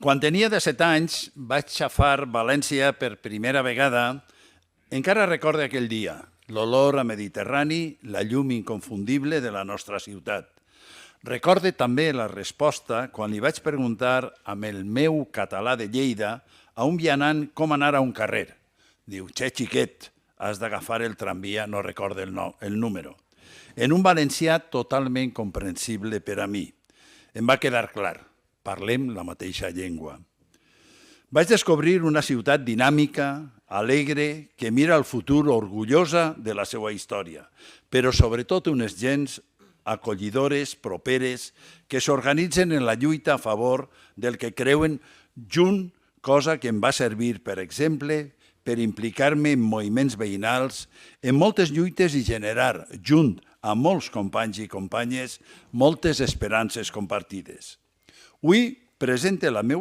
Quan tenia 17 anys vaig xafar València per primera vegada. Encara recorde aquell dia, l'olor a Mediterrani, la llum inconfundible de la nostra ciutat. Recorde també la resposta quan li vaig preguntar amb el meu català de Lleida a un vianant com anar a un carrer. Diu, «Che, xiquet, has d'agafar el tramvia», no recorda el número. En un valencià totalment comprensible per a mi. Em va quedar clar, parlem la mateixa llengua. Vaig descobrir una ciutat dinàmica, alegre, que mira al futur orgullosa de la seva història, però sobretot unes gens acollidores, properes, que s'organitzen en la lluita a favor del que creuen junt, cosa que em va servir, per exemple, per implicar-me en moviments veïnals, en moltes lluites i generar, junt amb molts companys i companyes, moltes esperances compartides. Avui presente la meva